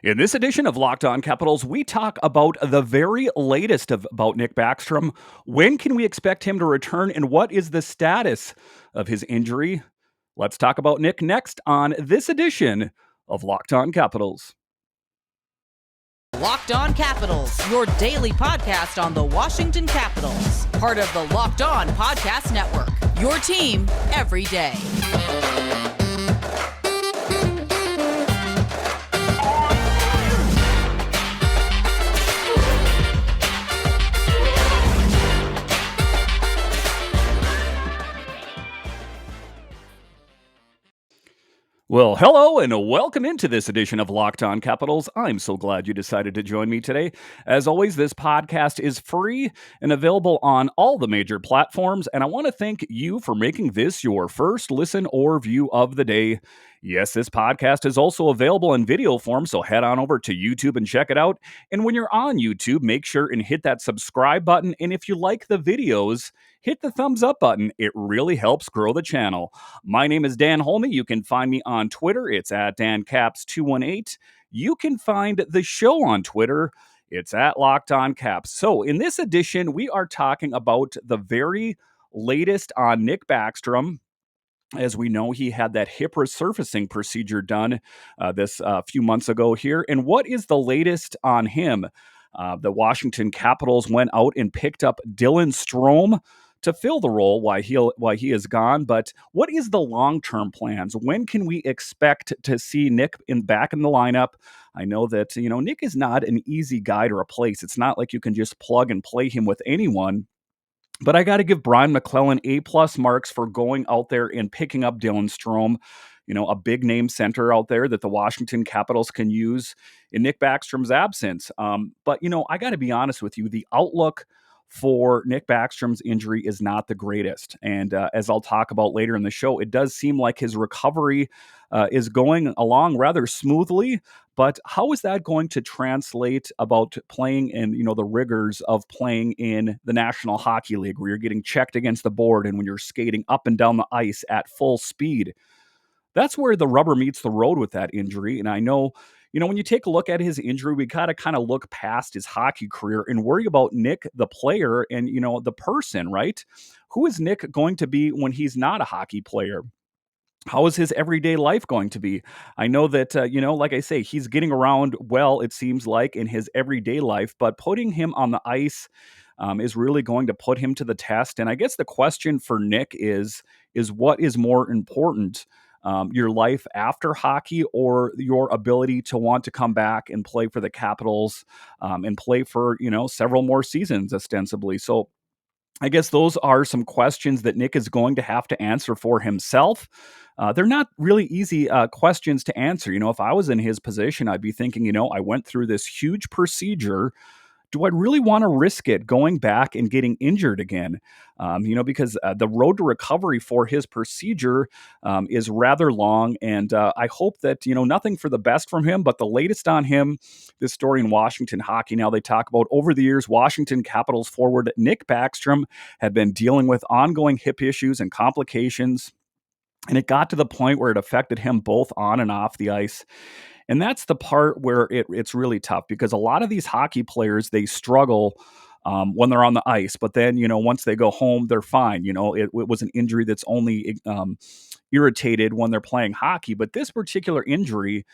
In this edition of Locked On Capitals, we talk about the very latest about Nick Backstrom. When can we expect him to return, and what is the status of his injury? Let's talk about Nick next on this edition of Locked On Capitals. Locked On Capitals, your daily podcast on the Washington Capitals. Part of the Locked On Podcast Network, your team every day. Well, hello and welcome into this edition of Locked On Capitals. I'm so glad you decided to join me today. As always, this podcast is free and available on all the major platforms, and I want to thank you for making this your first listen or view of the day. Yes, this podcast is also available in video form, so head on over to YouTube and check it out. And when you're on YouTube, make sure and hit that subscribe button, and if you like the videos, hit the thumbs up button. It really helps grow the channel. My name is Dan Holme. You can find me on Twitter. It's at DanCaps218. You can find the show on Twitter. It's at Locked On Caps. So in this edition, we are talking about the very latest on Nick Backstrom. As we know, he had that hip resurfacing procedure done this few months ago here. And what is the latest on him? The Washington Capitals went out and picked up Dylan Strome to fill the role while he is gone. But what is the long-term plans? When can we expect to see Nick back in the lineup? I know that Nick is not an easy guy to replace. It's not like you can just plug and play him with anyone. But I got to give Brian McClellan A+ marks for going out there and picking up Dylan Strome, a big name center out there that the Washington Capitals can use in Nick Backstrom's absence. But I got to be honest with you, the outlook for Nick Backstrom's injury is not the greatest. And as I'll talk about later in the show, it does seem like his recovery is going along rather smoothly. But how is that going to translate about playing in, the rigors of playing in the National Hockey League, where you're getting checked against the board and when you're skating up and down the ice at full speed? That's where the rubber meets the road with that injury. And I know, when you take a look at his injury, we gotta kind of look past his hockey career and worry about Nick, the player, and, the person, right? Who is Nick going to be when he's not a hockey player? How is his everyday life going to be? I know that, like I say, he's getting around well, it seems like, in his everyday life, but putting him on the ice is really going to put him to the test. And I guess the question for Nick is what is more important? Your life after hockey or your ability to want to come back and play for the Capitals and play for, several more seasons ostensibly. So I guess those are some questions that Nick is going to have to answer for himself. They're not really easy questions to answer. If I was in his position, I'd be thinking, I went through this huge procedure. Do I really want to risk it going back and getting injured again? Because the road to recovery for his procedure is rather long. And I hope that, nothing for the best from him, but the latest on him, this story in Washington hockey. Now they talk about over the years, Washington Capitals forward Nick Backstrom had been dealing with ongoing hip issues and complications. And it got to the point where it affected him both on and off the ice. And that's the part where it's really tough because a lot of these hockey players, they struggle when they're on the ice. But then, once they go home, they're fine. It was an injury that's only irritated when they're playing hockey. But this particular injury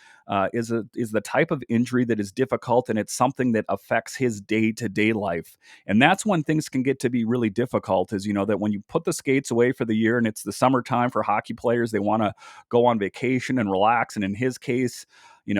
is the type of injury that is difficult, and it's something that affects his day-to-day life. And that's when things can get to be really difficult is, that when you put the skates away for the year and it's the summertime for hockey players, they want to go on vacation and relax. And in his case,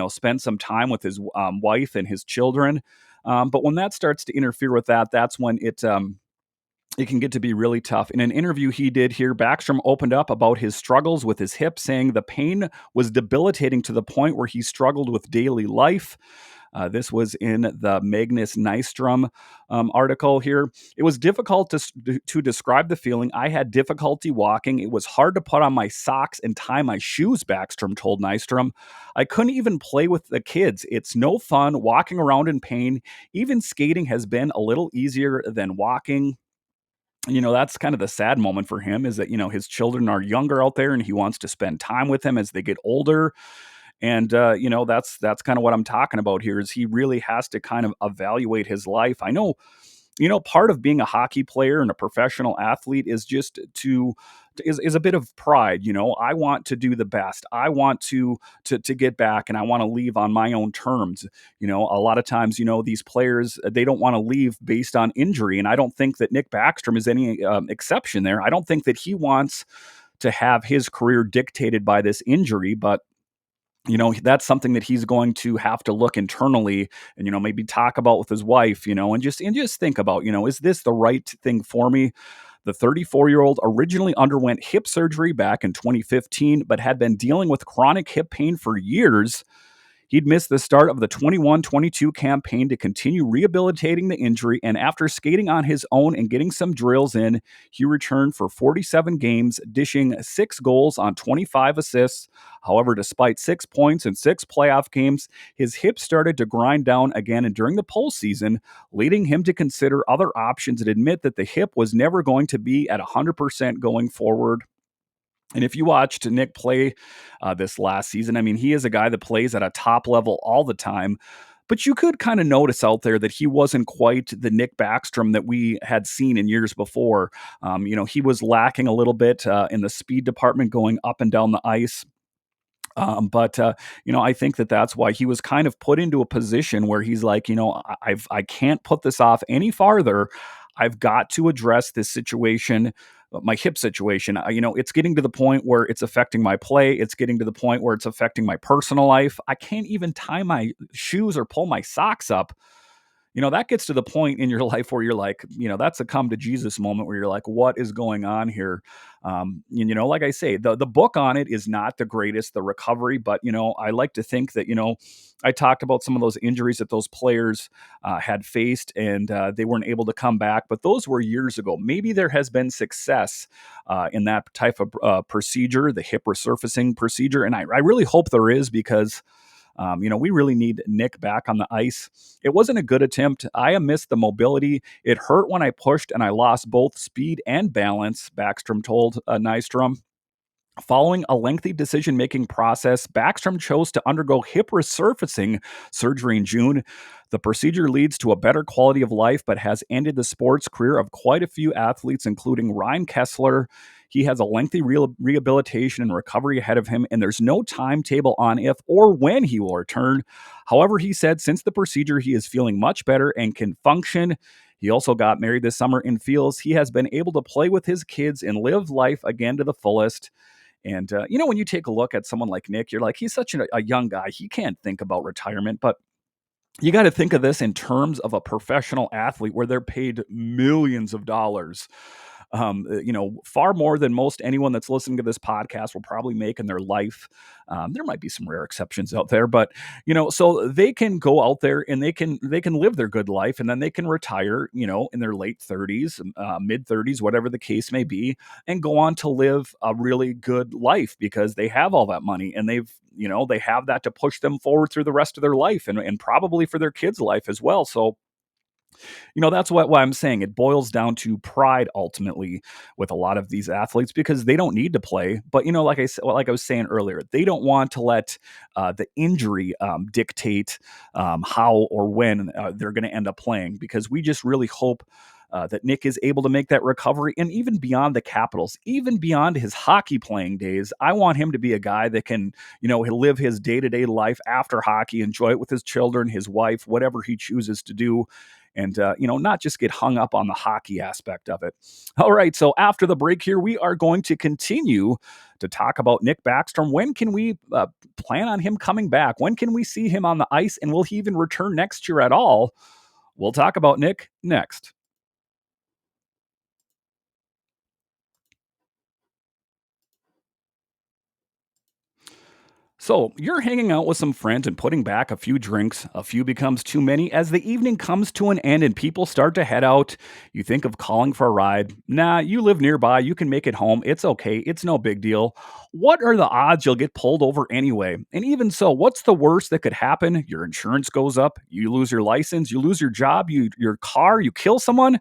spend some time with his wife and his children. But when that starts to interfere with that, that's when it can get to be really tough. In an interview he did here, Backstrom opened up about his struggles with his hip, saying the pain was debilitating to the point where he struggled with daily life. This was in the Magnus Nystrom article here. It was difficult to describe the feeling. I had difficulty walking. It was hard to put on my socks and tie my shoes, Backstrom told Nystrom. I couldn't even play with the kids. It's no fun walking around in pain. Even skating has been a little easier than walking. That's kind of the sad moment for him is that, his children are younger out there and he wants to spend time with them as they get older. And that's kind of what I'm talking about here. Is he really has to kind of evaluate his life. I know, part of being a hockey player and a professional athlete is just is a bit of pride. I want to do the best. I want to get back, and I want to leave on my own terms. A lot of times, these players, they don't want to leave based on injury, and I don't think that Nick Backstrom is any exception there. I don't think that he wants to have his career dictated by this injury, but that's something that he's going to have to look internally and, maybe talk about with his wife, and just think about, is this the right thing for me? The 34-year-old originally underwent hip surgery back in 2015, but had been dealing with chronic hip pain for years. He'd missed the start of the 21-22 campaign to continue rehabilitating the injury, and after skating on his own and getting some drills in, he returned for 47 games, dishing 6 goals on 25 assists. However, despite 6 points in 6 playoff games, his hip started to grind down again and during the postseason, leading him to consider other options and admit that the hip was never going to be at 100% going forward. And if you watched Nick play this last season, I mean, he is a guy that plays at a top level all the time. But you could kind of notice out there that he wasn't quite the Nick Backstrom that we had seen in years before. He was lacking a little bit in the speed department going up and down the ice. But I think that that's why he was kind of put into a position where he's like, I can't put this off any farther. I've got to address this situation, my hip situation. It's getting to the point where it's affecting my play. It's getting to the point where it's affecting my personal life. I can't even tie my shoes or pull my socks up. That gets to the point in your life where you're like, that's a come to Jesus moment where you're like, what is going on here? Like I say, the book on it is not the greatest, the recovery, but, I like to think that, I talked about some of those injuries that those players had faced and they weren't able to come back, but those were years ago. Maybe there has been success in that type of procedure, the hip resurfacing procedure. And I really hope there is because we really need Nick back on the ice. It wasn't a good attempt. I missed the mobility. It hurt when I pushed and I lost both speed and balance, Backstrom told Nystrom. Following a lengthy decision-making process, Backstrom chose to undergo hip resurfacing surgery in June. The procedure leads to a better quality of life, but has ended the sports career of quite a few athletes, including Ryan Kessler. He has a lengthy rehabilitation and recovery ahead of him, and there's no timetable on if or when he will return. However, he said since the procedure, he is feeling much better and can function. He also got married this summer and feels he has been able to play with his kids and live life again to the fullest. And, when you take a look at someone like Nick, you're like, he's such a young guy. He can't think about retirement. But you got to think of this in terms of a professional athlete where they're paid millions of dollars. Far more than most anyone that's listening to this podcast will probably make in their life. There might be some rare exceptions out there, but so they can go out there and they can live their good life, and then they can retire, in their late 30s, mid 30s, whatever the case may be, and go on to live a really good life because they have all that money and they have that to push them forward through the rest of their life and probably for their kids' life as well. So that's why I'm saying it boils down to pride ultimately with a lot of these athletes because they don't need to play. But like I was saying earlier, they don't want to let the injury dictate how or when they're going to end up playing because we just really hope that Nick is able to make that recovery. And even beyond the Capitals, even beyond his hockey playing days, I want him to be a guy that can, he'll live his day-to-day life after hockey, enjoy it with his children, his wife, whatever he chooses to do. And, not just get hung up on the hockey aspect of it. All right. So after the break here, we are going to continue to talk about Nick Backstrom. When can we plan on him coming back? When can we see him on the ice? And will he even return next year at all? We'll talk about Nick next. So, you're hanging out with some friends and putting back a few drinks. A few becomes too many. As the evening comes to an end and people start to head out, you think of calling for a ride. Nah, you live nearby. You can make it home. It's okay. It's no big deal. What are the odds you'll get pulled over anyway? And even so, what's the worst that could happen? Your insurance goes up. You lose your license. You lose your job. Your car. You kill someone.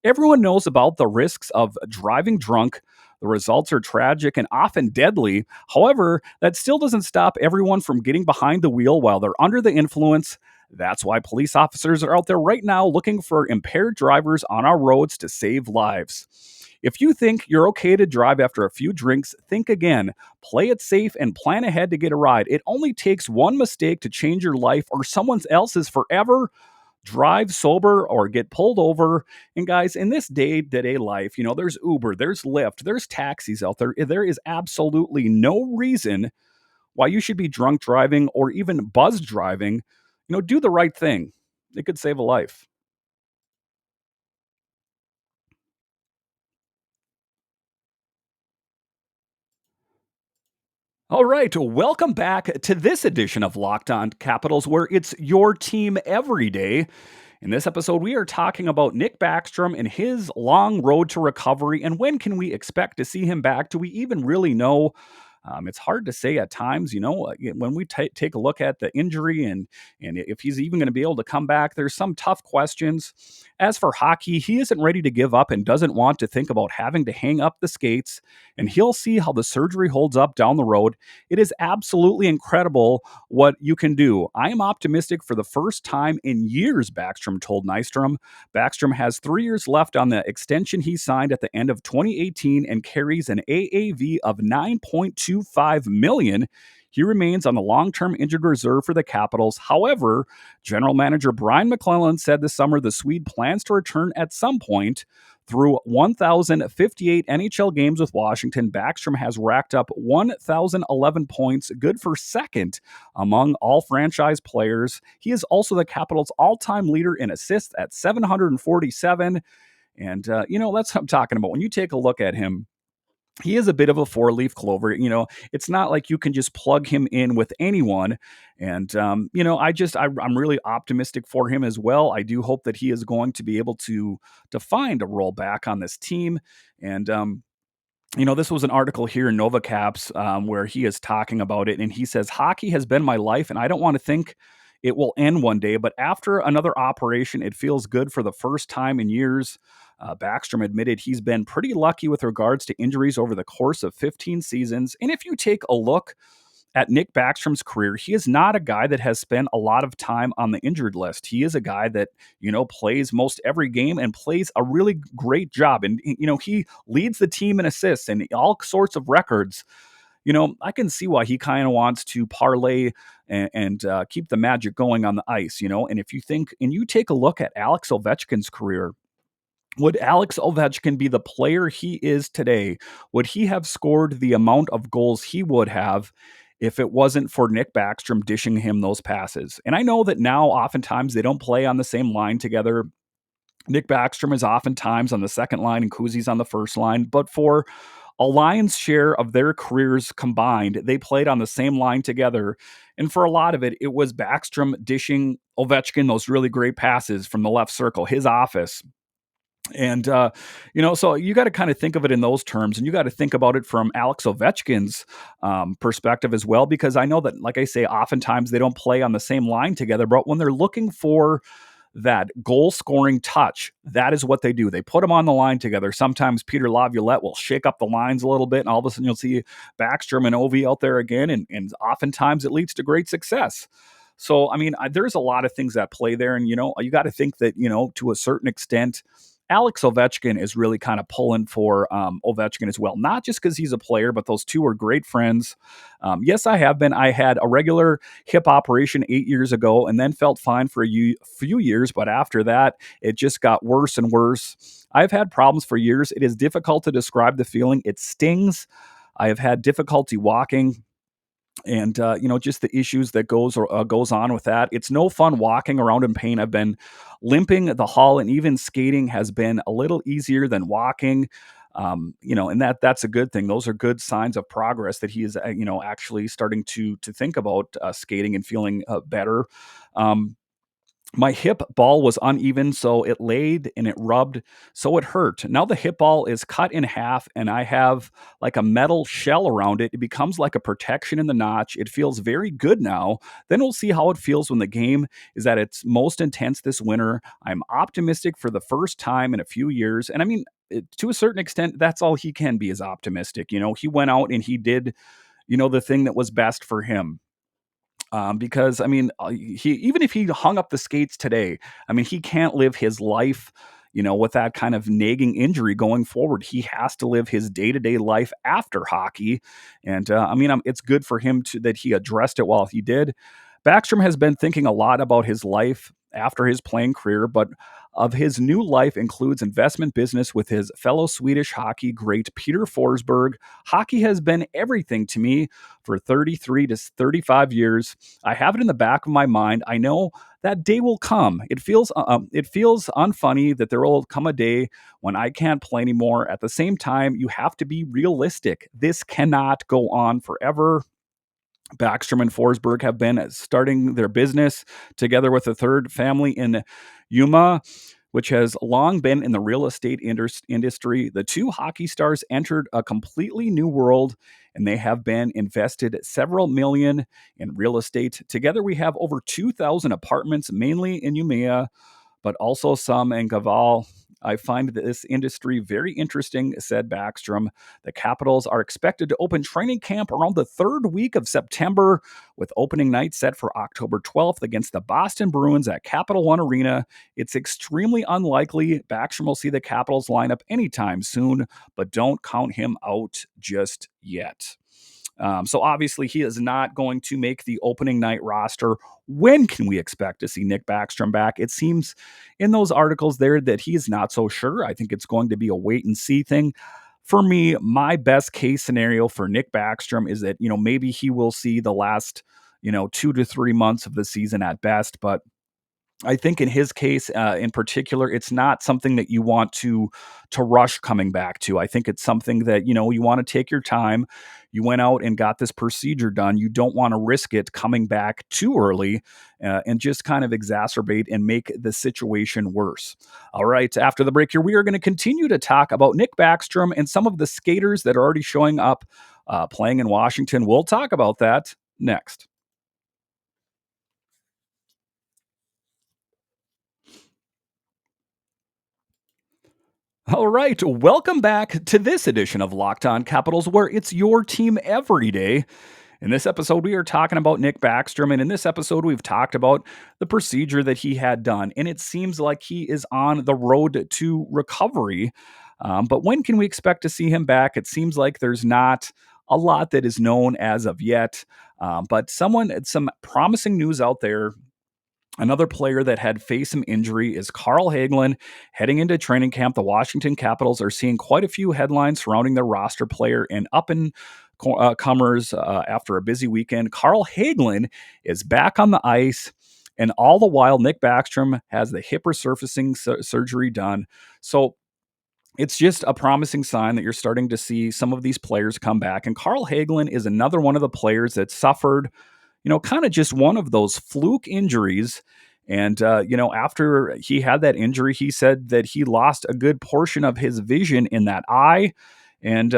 Everyone knows about the risks of driving drunk. The results are tragic and often deadly. However, that still doesn't stop everyone from getting behind the wheel while they're under the influence. That's why police officers are out there right now looking for impaired drivers on our roads to save lives. If you think you're okay to drive after a few drinks, think again. Play it safe and plan ahead to get a ride. It only takes one mistake to change your life or someone else's forever. Drive sober or get pulled over. And guys, in this day-to-day life, there's Uber, there's Lyft, there's taxis out there. There is absolutely no reason why you should be drunk driving or even buzz driving. Do the right thing. It could save a life. All right, welcome back to this edition of Locked On Capitals, where it's your team every day. In this episode, we are talking about Nick Backstrom and his long road to recovery, and when can we expect to see him back? Do we even really know? It's hard to say at times, when we take a look at the injury and if he's even going to be able to come back. There's some tough questions. As for hockey, he isn't ready to give up and doesn't want to think about having to hang up the skates, and he'll see how the surgery holds up down the road. It is absolutely incredible what you can do. I am optimistic for the first time in years, Backstrom told Nystrom. Backstrom has 3 years left on the extension he signed at the end of 2018 and carries an AAV of 9.25 million. He remains on the long-term injured reserve for the Capitals. However, general manager Brian McClellan said this summer the Swede plans to return at some point. Through 1,058 NHL games with Washington, Backstrom has racked up 1,011 points, good for second among all franchise players. He is also the Capitals' all-time leader in assists at 747. And, that's what I'm talking about. When you take a look at him, he is a bit of a four-leaf clover. It's not like you can just plug him in with anyone. And, I'm really optimistic for him as well. I do hope that he is going to be able to find a role back on this team. And, this was an article here in NovaCaps where he is talking about it. And he says, hockey has been my life, and I don't want to think it will end one day. But after another operation, it feels good for the first time in years. Backstrom admitted he's been pretty lucky with regards to injuries over the course of 15 seasons. And if you take a look at Nick Backstrom's career, he is not a guy that has spent a lot of time on the injured list. He is a guy that, plays most every game and plays a really great job. And, he leads the team in assists and all sorts of records. I can see why he kind of wants to parlay and keep the magic going on the ice, And if you think, and you take a look at Alex Ovechkin's career, would Alex Ovechkin be the player he is today? Would he have scored the amount of goals he would have if it wasn't for Nick Backstrom dishing him those passes? And I know that now oftentimes they don't play on the same line together. Nick Backstrom is oftentimes on the second line and Kuzi's on the first line, but for a lion's share of their careers combined, they played on the same line together. And for a lot of it, it was Backstrom dishing Ovechkin those really great passes from the left circle, his office. And, so you got to kind of think of it in those terms, and you got to think about it from Alex Ovechkin's perspective as well, because I know that, like I say, oftentimes they don't play on the same line together, but when they're looking for that goal scoring touch, that is what they do. They put them on the line together. Sometimes Peter Laviolette will shake up the lines a little bit, and all of a sudden you'll see Backstrom and Ovi out there again, and oftentimes it leads to great success. So, there's a lot of things that play there, and, you got to think that, to a certain extent, Alex Ovechkin is really kind of pulling for Ovechkin as well. Not just because he's a player, but those two are great friends. Yes, I have been. I had a regular hip operation 8 years ago and then felt fine for a few years. But after that, it just got worse and worse. I've had problems for years. It is difficult to describe the feeling. It stings. I have had difficulty walking. And just the issues that goes on with that. It's no fun walking around in pain. I've been limping the hall, and even skating has been a little easier than walking. And that's a good thing. Those are good signs of progress that he is actually starting to think about skating and feeling better. My hip ball was uneven, so it laid and it rubbed, so it hurt. Now the hip ball is cut in half, and I have like a metal shell around it. It becomes like a protection in the notch. It feels very good now. Then we'll see how it feels when the game is at its most intense this winter. I'm optimistic for the first time in a few years. And to a certain extent, that's all he can be, is optimistic. He went out and he did, the thing that was best for him. Because I mean, he even if he hung up the skates today, I mean, he can't live his life, with that kind of nagging injury going forward. He has to live his day to day life after hockey, and I mean, it's good for him that he addressed it while he did. Backstrom has been thinking a lot about his life after his playing career, but of his new life includes investment business with his fellow Swedish hockey great Peter Forsberg. Hockey has been everything to me for 33 to 35 years. I have it in the back of my mind. I know that day will come. It feels unfunny that there will come a day when I can't play anymore. At the same time, you have to be realistic. This cannot go on forever. Backstrom and Forsberg have been starting their business together with a third family in Yuma, which has long been in the real estate industry. The two hockey stars entered a completely new world, and they have been invested several million in real estate. Together, we have over 2,000 apartments, mainly in Umeå, but also some in Gaval. I find this industry very interesting, said Backstrom. The Capitals are expected to open training camp around the third week of September, with opening night set for October 12th against the Boston Bruins at Capital One Arena. It's extremely unlikely Backstrom will see the Capitals lineup anytime soon, but don't count him out just yet. So obviously he is not going to make the opening night roster. When can we expect to see Nick Backstrom back? It seems in those articles there that he is not so sure. I think it's going to be a wait and see thing. For me, my best case scenario for Nick Backstrom is that, maybe he will see the last, 2 to 3 months of the season at best. But I think in his case, in particular, it's not something that you want to rush coming back to. I think it's something that you want to take your time. You went out and got this procedure done. You don't want to risk it coming back too early and just kind of exacerbate and make the situation worse. All right, after the break here, we are going to continue to talk about Nick Backstrom and some of the skaters that are already showing up playing in Washington. We'll talk about that next. All right, welcome back to this edition of Locked On Capitals, where it's your team every day. In this episode, we are talking about Nick Backstrom, and in this episode, we've talked about the procedure that he had done, and it seems like he is on the road to recovery. But when can we expect to see him back? It seems like there's not a lot that is known as of yet, but some promising news out there. Another player that had faced some injury is Carl Hagelin. Heading into training camp, the Washington Capitals are seeing quite a few headlines surrounding their roster player and up and comers after a busy weekend. Carl Hagelin is back on the ice, and all the while, Nick Backstrom has the hip resurfacing surgery done. So it's just a promising sign that you're starting to see some of these players come back. And Carl Hagelin is another one of the players that suffered kind of just one of those fluke injuries. And, after he had that injury, he said that he lost a good portion of his vision in that eye. And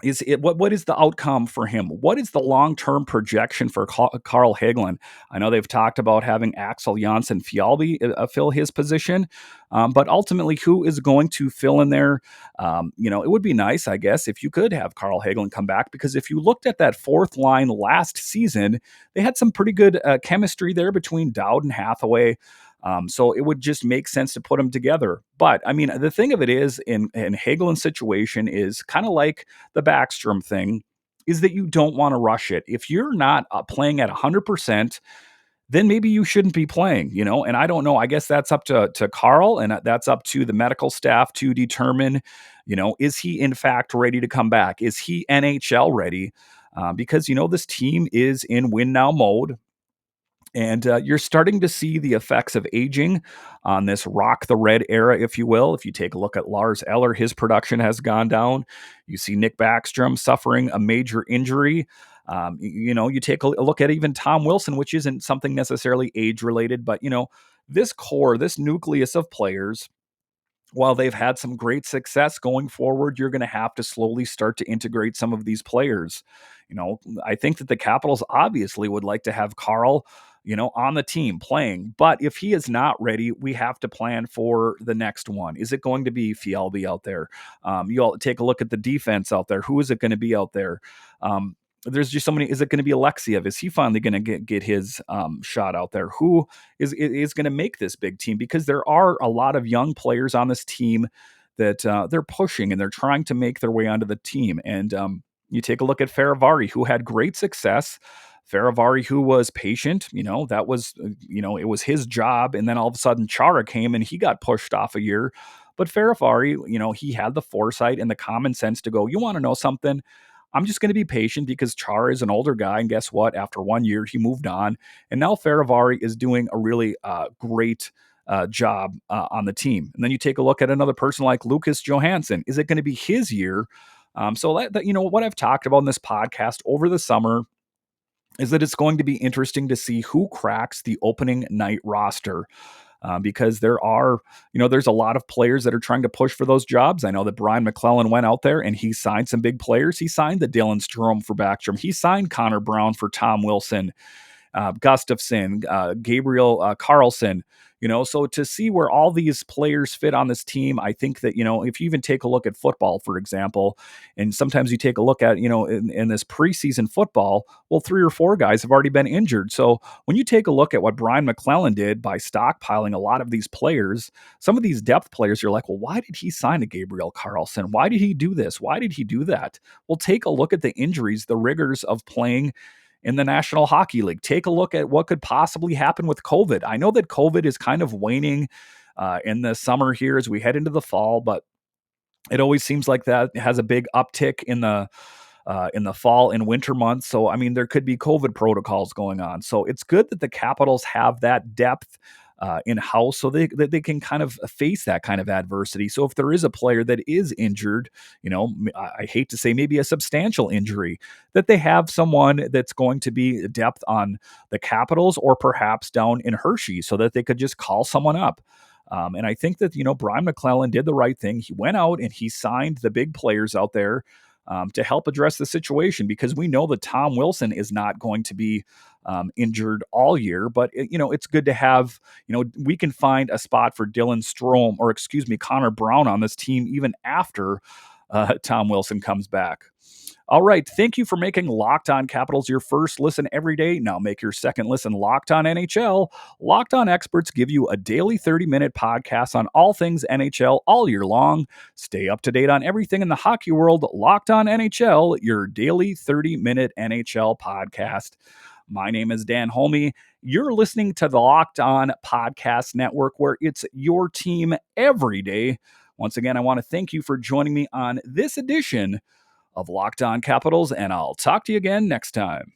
what is the outcome for him? What is the long-term projection for Carl Hagelin? I know they've talked about having Axel Janssen Fjallby fill his position, but ultimately, who is going to fill in there? It would be nice, I guess, if you could have Carl Hagelin come back, because if you looked at that fourth line last season, they had some pretty good chemistry there between Dowd and Hathaway. So it would just make sense to put them together. But I mean, the thing of it is, in Hagelin's situation is kind of like the Backstrom thing, is that you don't want to rush it. If you're not playing at 100%, then maybe you shouldn't be playing, and I don't know. I guess that's up to Carl, and that's up to the medical staff to determine, is he in fact ready to come back? Is he NHL ready? Because, this team is in win now mode. And you're starting to see the effects of aging on this rock the red era, if you will. If you take a look at Lars Eller, his production has gone down. You see Nick Backstrom suffering a major injury. You take a look at even Tom Wilson, which isn't something necessarily age related, but, this core, this nucleus of players, while they've had some great success going forward, you're going to have to slowly start to integrate some of these players. I think that the Capitals obviously would like to have Carl, on the team playing. But if he is not ready, we have to plan for the next one. Is it going to be Fialbi out there? You'll take a look at the defense out there. Who is it going to be out there? There's just so many. Is it going to be Alexiev? Is he finally going to get his shot out there? Who is going to make this big team? Because there are a lot of young players on this team that they're pushing and they're trying to make their way onto the team. And you take a look at Faravari, who had great success. Faravari, who was patient, that was, it was his job. And then all of a sudden, Chara came and he got pushed off a year. But Faravari, he had the foresight and the common sense to go, you want to know something? I'm just going to be patient because Chara is an older guy. And guess what? After 1 year, he moved on. And now Faravari is doing a really great job on the team. And then you take a look at another person like Lucas Johansson. Is it going to be his year? So that, what I've talked about in this podcast over the summer is that it's going to be interesting to see who cracks the opening night roster. Because there's a lot of players that are trying to push for those jobs. I know that Brian McClellan went out there and he signed some big players. He signed the Dylan Strome for Backstrom. He signed Connor Brown for Tom Wilson, Gustafson, Gabriel Carlson. So to see where all these players fit on this team, I think that, if you even take a look at football, for example, and sometimes you take a look at, in this preseason football, well, 3 or 4 guys have already been injured. So when you take a look at what Brian McClellan did by stockpiling a lot of these players, some of these depth players, you're like, well, why did he sign a Gabriel Carlson? Why did he do this? Why did he do that? Well, take a look at the injuries, the rigors of playing in the National Hockey League. Take a look at what could possibly happen with COVID. I know that COVID is kind of waning in the summer here as we head into the fall, but it always seems like that has a big uptick in the fall and winter months. So, I mean, there could be COVID protocols going on. So it's good that the Capitals have that depth in-house so they can kind of face that kind of adversity. So if there is a player that is injured, I hate to say maybe a substantial injury, that they have someone that's going to be depth on the Capitals or perhaps down in Hershey so that they could just call someone up. And I think that, Brian McClellan did the right thing. He went out and he signed the big players out there to help address the situation, because we know that Tom Wilson is not going to be injured all year, but it's good to have, we can find a spot for Dylan Strome, or Connor Brown on this team even after Tom Wilson comes back. All right. Thank you for making Locked On Capitals your first listen every day. Now make your second listen Locked On NHL. Locked On experts give you a daily 30-minute podcast on all things NHL all year long. Stay up to date on everything in the hockey world. Locked On NHL, your daily 30-minute NHL podcast. My name is Dan Holme. You're listening to the Locked On Podcast Network, where it's your team every day. Once again, I want to thank you for joining me on this edition of Locked On Capitals, and I'll talk to you again next time.